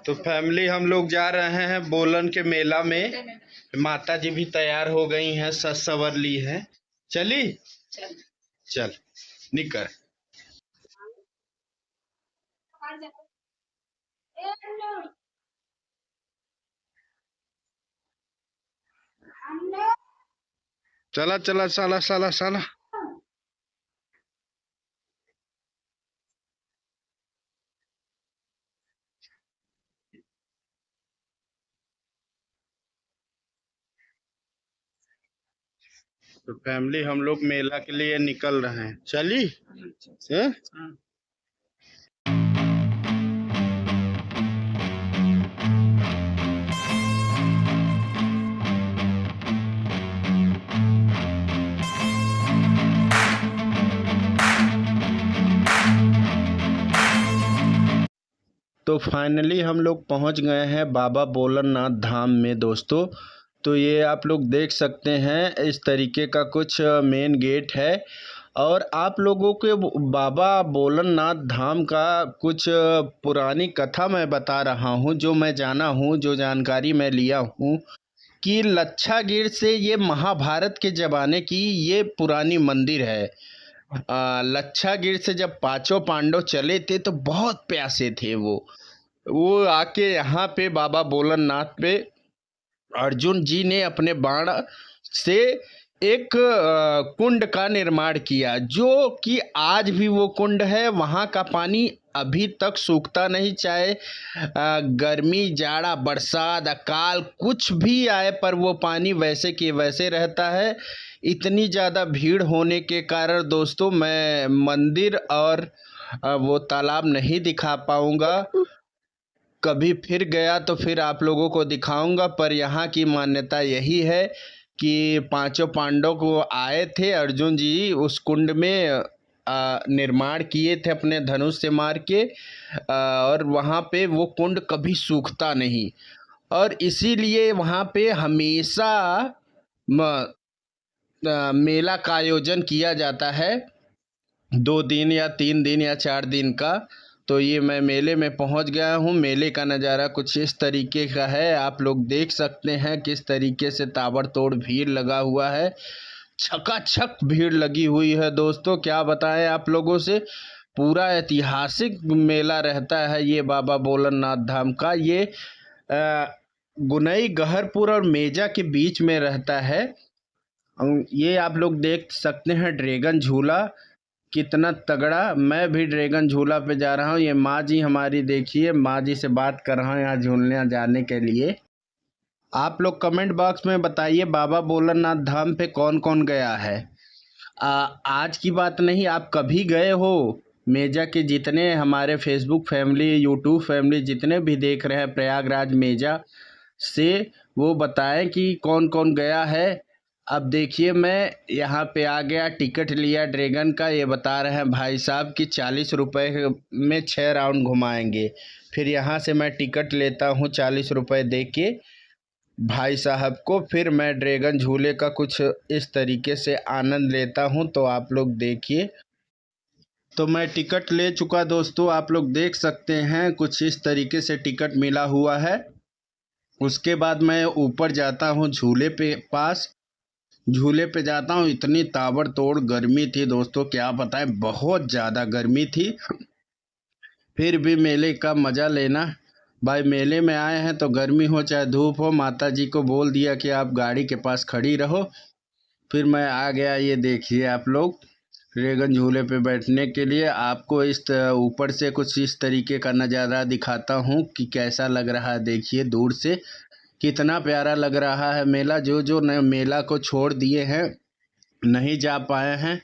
तो फैमिली हम लोग जा रहे हैं बोलन के मेला में। माता जी भी तैयार हो गई हैं, सज सवर ली हैं। चली चल निकल। चला चला साला साला साला। तो फैमिली हम लोग मेला के लिए निकल रहे हैं। चली है? तो फाइनली हम लोग पहुंच गए हैं बाबा भोलानाथ धाम में दोस्तों। तो ये आप लोग देख सकते हैं, इस तरीके का कुछ मेन गेट है। और आप लोगों के बाबा भोलानाथ धाम का कुछ पुरानी कथा मैं बता रहा हूँ, जो मैं जाना हूँ, जो जानकारी मैं लिया हूँ कि लच्छागीर से ये महाभारत के ज़माने की ये पुरानी मंदिर है। लच्छागीर से जब पांचों पांडव चले थे तो बहुत प्यासे थे वो आके यहाँ पे बाबा भोलानाथ पे अर्जुन जी ने अपने बाण से एक कुंड का निर्माण किया, जो कि आज भी वो कुंड है। वहाँ का पानी अभी तक सूखता नहीं, चाहे गर्मी जाड़ा बरसात अकाल कुछ भी आए, पर वो पानी वैसे के वैसे रहता है। इतनी ज़्यादा भीड़ होने के कारण दोस्तों मैं मंदिर और वो तालाब नहीं दिखा पाऊँगा। कभी फिर गया तो फिर आप लोगों को दिखाऊंगा। पर यहाँ की मान्यता यही है कि पांचों पांडव को आए थे, अर्जुन जी उस कुंड में निर्माण किए थे अपने धनुष से मार के। और वहाँ पे वो कुंड कभी सूखता नहीं, और इसीलिए वहाँ पे हमेशा मेला का आयोजन किया जाता है, 2 दिन या 3 दिन या 4 दिन का। तो ये मैं मेले में पहुंच गया हूँ। मेले का नज़ारा कुछ इस तरीके का है, आप लोग देख सकते हैं किस तरीके से ताबड़तोड़ भीड़ लगा हुआ है। छकाछक भीड़ लगी हुई है दोस्तों, क्या बताएं आप लोगों से। पूरा ऐतिहासिक मेला रहता है ये बाबा भोलानाथ धाम का। ये गुनई गहरपुर और मेजा के बीच में रहता है। ये आप लोग देख सकते हैं ड्रैगन झूला कितना तगड़ा। मैं भी ड्रैगन झूला पे जा रहा हूँ। ये माँ जी हमारी, देखिए माँ जी से बात कर रहा हूँ यहाँ झूलने जाने के लिए। आप लोग कमेंट बॉक्स में बताइए बाबा भोलानाथ धाम पे कौन कौन गया है। आज की बात नहीं, आप कभी गए हो। मेजा के जितने हमारे फेसबुक फैमिली यूट्यूब फैमिली जितने भी देख रहे हैं प्रयागराज मेजा से, वो बताएं कि कौन कौन गया है। अब देखिए मैं यहाँ पे आ गया, टिकट लिया ड्रैगन का। ये बता रहे हैं भाई साहब कि 40 रुपये में 6 राउंड घुमाएंगे। फिर यहाँ से मैं टिकट लेता हूँ 40 रुपये दे के भाई साहब को, फिर मैं ड्रैगन झूले का कुछ इस तरीके से आनंद लेता हूँ। तो आप लोग देखिए, तो मैं टिकट ले चुका दोस्तों, आप लोग देख सकते हैं कुछ इस तरीके से टिकट मिला हुआ है। उसके बाद मैं ऊपर जाता हूँ झूले पे पास। झूले पे जाता हूँ, इतनी ताबड़तोड़ गर्मी थी दोस्तों, क्या बताएं, बहुत ज़्यादा गर्मी थी। फिर भी मेले का मज़ा लेना। भाई मेले में आए हैं तो गर्मी हो चाहे धूप हो, माता जी को बोल दिया कि आप गाड़ी के पास खड़ी रहो। फिर मैं आ गया। ये देखिए आप लोग ड्रैगन झूले पे बैठने के लिए। आपको इस ऊपर से कुछ इस तरीके का नज़ारा दिखाता हूँ कि कैसा लग रहा है। देखिए दूर से कितना प्यारा लग रहा है मेला। जो जो नए मेला को छोड़ दिए हैं, नहीं जा पाए हैं,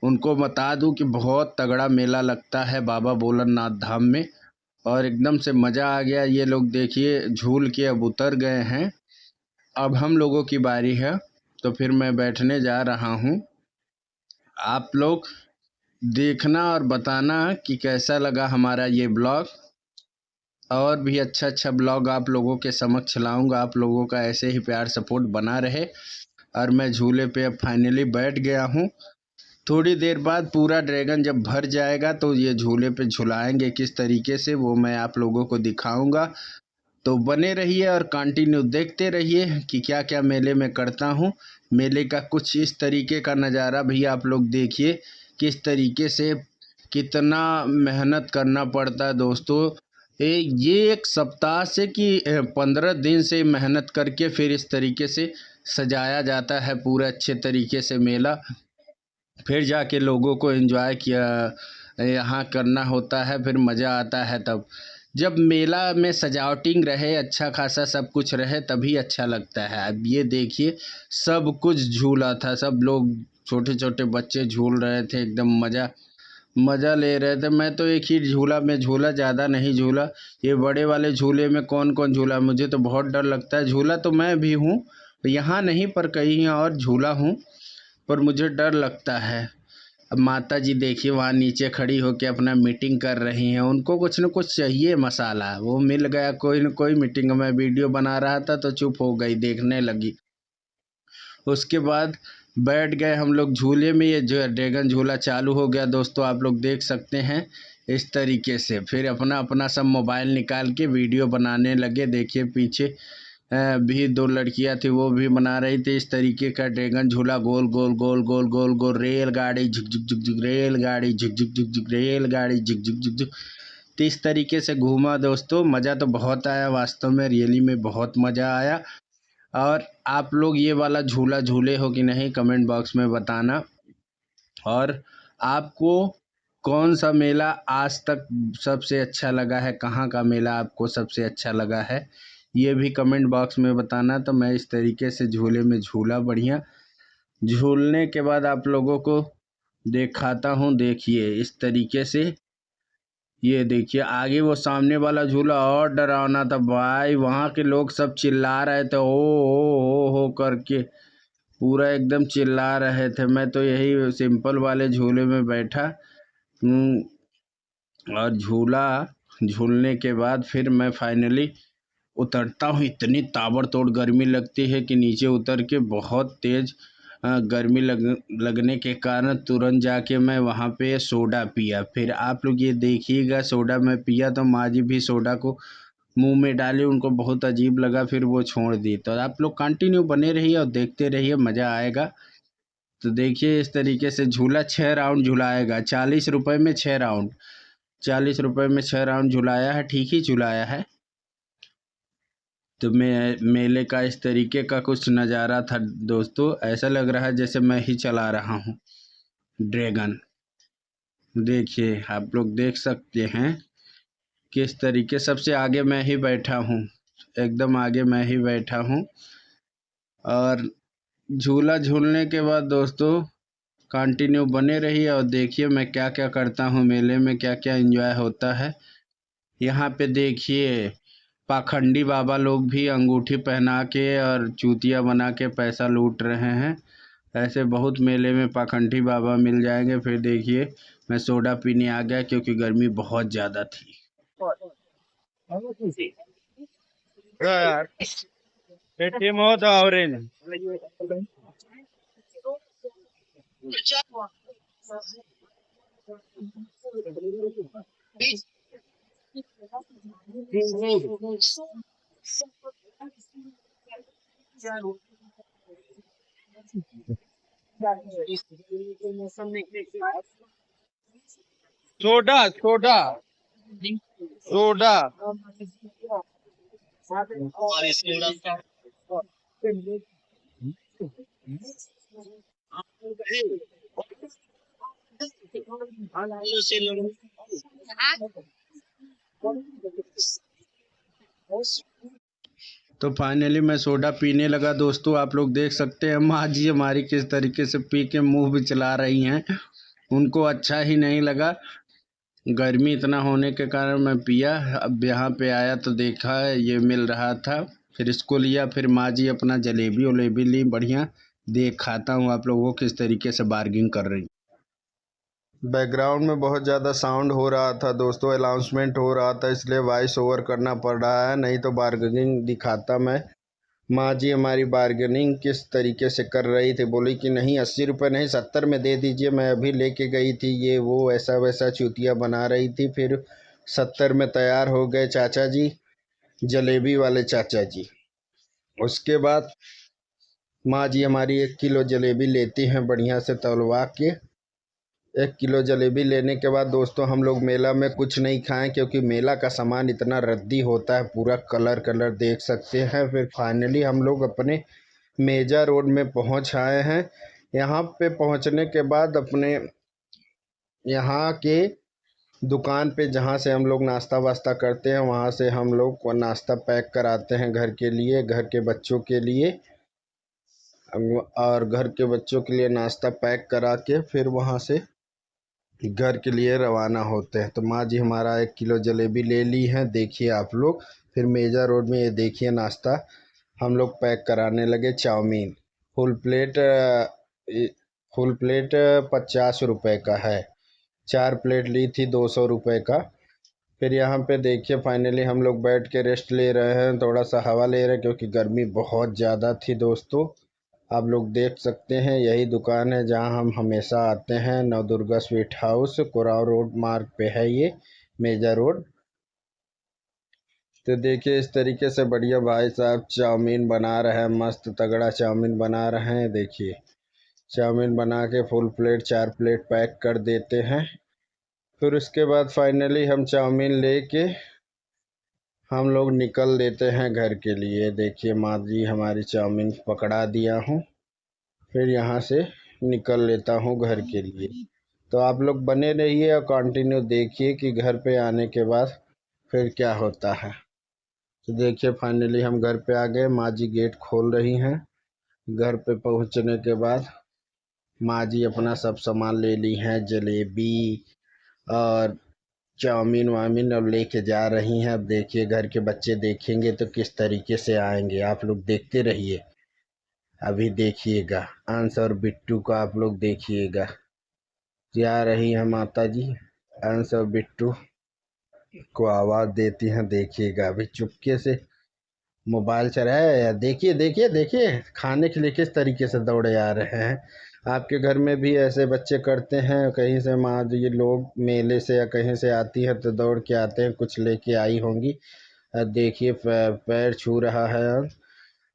उनको बता दूं कि बहुत तगड़ा मेला लगता है बाबा भोलानाथ धाम में। और एकदम से मज़ा आ गया। ये लोग देखिए झूल के अब उतर गए हैं, अब हम लोगों की बारी है। तो फिर मैं बैठने जा रहा हूँ। आप लोग देखना और बताना कि कैसा लगा हमारा ये ब्लॉग। और भी अच्छा अच्छा ब्लॉग आप लोगों के समक्ष लाऊंगा। आप लोगों का ऐसे ही प्यार सपोर्ट बना रहे। और मैं झूले पे अब फाइनली बैठ गया हूँ। थोड़ी देर बाद पूरा ड्रैगन जब भर जाएगा तो ये झूले पे झुलाएंगे किस तरीके से, वो मैं आप लोगों को दिखाऊंगा। तो बने रहिए और कंटिन्यू देखते रहिए कि क्या क्या मेले में करता हूँ। मेले का कुछ इस तरीके का नज़ारा भी आप लोग देखिए, किस तरीके से कितना मेहनत करना पड़ता है दोस्तों। ये एक सप्ताह से कि 15 दिन से मेहनत करके फिर इस तरीके से सजाया जाता है पूरा अच्छे तरीके से मेला। फिर जाके लोगों को एंजॉय किया यहाँ करना होता है, फिर मज़ा आता है तब। जब मेला में सजावटिंग रहे, अच्छा खासा सब कुछ रहे, तभी अच्छा लगता है। अब ये देखिए सब कुछ झूला था, सब लोग छोटे छोटे बच्चे झूल रहे थे, एकदम मज़ा ले रहे थे। मैं तो एक ही झूला में झूला, ज़्यादा नहीं झूला। ये बड़े वाले झूले में कौन कौन झूला, मुझे तो बहुत डर लगता है। झूला तो मैं भी हूँ, यहाँ नहीं पर कहीं और झूला हूँ, पर मुझे डर लगता है। अब माता जी देखिए वहाँ नीचे खड़ी होकर अपना मीटिंग कर रही हैं, उनको कुछ न कुछ चाहिए मसाला, वो मिल गया कोई न कोई। मीटिंग में वीडियो बना रहा था तो चुप हो गई, देखने लगी। उसके बाद बैठ गए हम लोग झूले में। ये जो ड्रैगन झूला चालू हो गया दोस्तों, आप लोग देख सकते हैं इस तरीके से। फिर अपना अपना सब मोबाइल निकाल के वीडियो बनाने लगे। देखिए पीछे भी दो लड़कियां थी, वो भी बना रही थी इस तरीके का ड्रैगन झूला। गोल गोल गोल गोल गोल गोल रेलगाड़ी झुक झुक झुक झुक, रेलगाड़ी झुक झुक झुक झुक, रेलगाड़ी झुक झुक झुक झुक। तो इस तरीके से घूमा दोस्तों, मज़ा तो बहुत आया, वास्तव में रियली में बहुत मज़ा आया। और आप लोग ये वाला झूला झूले हो कि नहीं, कमेंट बॉक्स में बताना। और आपको कौन सा मेला आज तक सबसे अच्छा लगा है, कहाँ का मेला आपको सबसे अच्छा लगा है, ये भी कमेंट बॉक्स में बताना। तो मैं इस तरीके से झूले में झूला, बढ़िया झूलने के बाद आप लोगों को दिखाता हूँ। देखिए इस तरीके से, ये देखिए आगे वो सामने वाला झूला और डरावना था भाई, वहाँ के लोग सब चिल्ला रहे थे हो करके, पूरा एकदम चिल्ला रहे थे। मैं तो यही सिंपल वाले झूले में बैठा और झूला झूलने के बाद फिर मैं फाइनली उतरता हूँ। इतनी ताबड़तोड़ गर्मी लगती है कि नीचे उतर के बहुत तेज़ गर्मी लगने के कारण तुरंत जाके मैं वहाँ पे सोडा पिया। फिर आप लोग ये देखिएगा, सोडा मैं पिया तो माँ जी भी सोडा को मुंह में डाली, उनको बहुत अजीब लगा, फिर वो छोड़ दी। तो आप लोग कंटिन्यू बने रहिए और देखते रहिए, मज़ा आएगा। तो देखिए इस तरीके से झूला 6 राउंड झुलाएगा, 40 रुपये में 6 राउंड, 40 रुपये में 6 राउंड झुलाया है, ठीक ही झुलाया है। तो मेले का इस तरीके का कुछ नज़ारा था दोस्तों। ऐसा लग रहा है जैसे मैं ही चला रहा हूँ ड्रैगन। देखिए आप लोग देख सकते हैं किस तरीके, सबसे आगे मैं ही बैठा हूँ, एकदम आगे मैं ही बैठा हूँ। और झूला झूलने के बाद दोस्तों कंटिन्यू बने रहिए और देखिए मैं क्या क्या करता हूँ मेले में, क्या क्या एंजॉय होता है। यहाँ पे देखिए पाखंडी बाबा लोग भी अंगूठी पहना के और चूतिया बना के पैसा लूट रहे हैं। ऐसे बहुत मेले में पाखंडी बाबा मिल जाएंगे। फिर देखिए मैं सोडा पीने आ गया क्योंकि गर्मी बहुत ज़्यादा थी। सोडा सोडा सोडा तो फाइनली मैं सोडा पीने लगा दोस्तों। आप लोग देख सकते हैं माँ जी हमारी किस तरीके से पी के मुंह भी चला रही हैं, उनको अच्छा ही नहीं लगा। गर्मी इतना होने के कारण मैं पिया। अब यहाँ पे आया तो देखा ये मिल रहा था, फिर इसको लिया। फिर माँ जी अपना जलेबी वलेबी ली, बढ़िया देख खाता हूँ आप लोगों को किस तरीके से बार्गिंग कर रही। बैकग्राउंड में बहुत ज़्यादा साउंड हो रहा था दोस्तों, अनाउंसमेंट हो रहा था, इसलिए वॉइस ओवर करना पड़ रहा है, नहीं तो बार्गेनिंग दिखाता मैं। माँ जी हमारी बार्गेनिंग किस तरीके से कर रही थी, बोली कि नहीं 80 रुपये नहीं 70 में दे दीजिए, मैं अभी लेके गई थी, ये वो ऐसा वैसा चूतिया बना रही थी। फिर 70 में तैयार हो गए चाचा जी, जलेबी वाले चाचा जी। उसके बाद माँ जी हमारी 1 किलो जलेबी लेती हैं बढ़िया से तौलवा के। 1 किलो जलेबी लेने के बाद दोस्तों हम लोग मेला में कुछ नहीं खाएं, क्योंकि मेला का सामान इतना रद्दी होता है, पूरा कलर कलर देख सकते हैं। फिर फाइनली हम लोग अपने मेजा रोड में पहुंच आए हैं। यहाँ पे पहुंचने के बाद अपने यहाँ के दुकान पे जहाँ से हम लोग नाश्ता वास्ता करते हैं, वहाँ से हम लोग को नाश्ता पैक कराते हैं घर के लिए, घर के बच्चों के लिए। और घर के बच्चों के लिए नाश्ता पैक करा के फिर वहाँ से घर के लिए रवाना होते हैं। तो माँ जी हमारा 1 किलो जलेबी ले ली है, देखिए आप लोग। फिर मेजा रोड में ये देखिए नाश्ता हम लोग पैक कराने लगे। Chowmein full plate, full plate 50 रुपये का है, 4 प्लेट ली थी 200 रुपये का। फिर यहाँ पे देखिए फाइनली हम लोग बैठ के रेस्ट ले रहे हैं, थोड़ा सा हवा ले रहे हैं, क्योंकि गर्मी बहुत ज़्यादा थी दोस्तों। आप लोग देख सकते हैं यही दुकान है जहां हम हमेशा आते हैं, Navdurga sweet house, Kurao road मार्ग पे है ये मेजा रोड। तो देखिए इस तरीके से बढ़िया भाई साहब चाउमीन बना रहे हैं, मस्त तगड़ा चाउमीन बना रहे हैं। देखिए चाउमीन बना के फुल प्लेट 4 प्लेट पैक कर देते हैं। फिर उसके बाद फाइनली हम चाउमीन लेके हम लोग निकल देते हैं घर के लिए। देखिए माँ जी हमारी चाउमीन पकड़ा दिया हूँ, फिर यहाँ से निकल लेता हूँ घर के लिए। तो आप लोग बने रहिए और कंटिन्यू देखिए कि घर पे आने के बाद फिर क्या होता है। तो देखिए फाइनली हम घर पे आ गए, माँ जी गेट खोल रही हैं। घर पे पहुँचने के बाद माँ जी अपना सब सामान ले ली हैं, जलेबी और चाउमीन वामीन अब लेके जा रही हैं। अब देखिए घर के बच्चे देखेंगे तो किस तरीके से आएंगे, आप लोग देखते रहिए। अभी देखिएगा अंश और बिट्टू को आप लोग देखिएगा, जा रही हैं माता जी, अंश और बिट्टू को आवाज़ देती हैं। देखिएगा अभी चुपके से मोबाइल चलाया या देखिए देखिए देखिए खाने के लिए किस तरीके से दौड़े आ रहे हैं। आपके घर में भी ऐसे बच्चे करते हैं? कहीं से माँ जी लोग मेले से या कहीं से आती है तो दौड़ के आते हैं, कुछ लेके आई होंगी। देखिए पैर छू रहा है।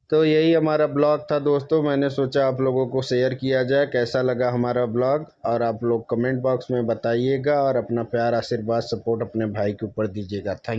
तो यही हमारा ब्लॉग था दोस्तों, मैंने सोचा आप लोगों को शेयर किया जाए। कैसा लगा हमारा ब्लॉग, और आप लोग कमेंट बॉक्स में बताइएगा, और अपना प्यार आशीर्वाद सपोर्ट अपने भाई के ऊपर दीजिएगा। थैंक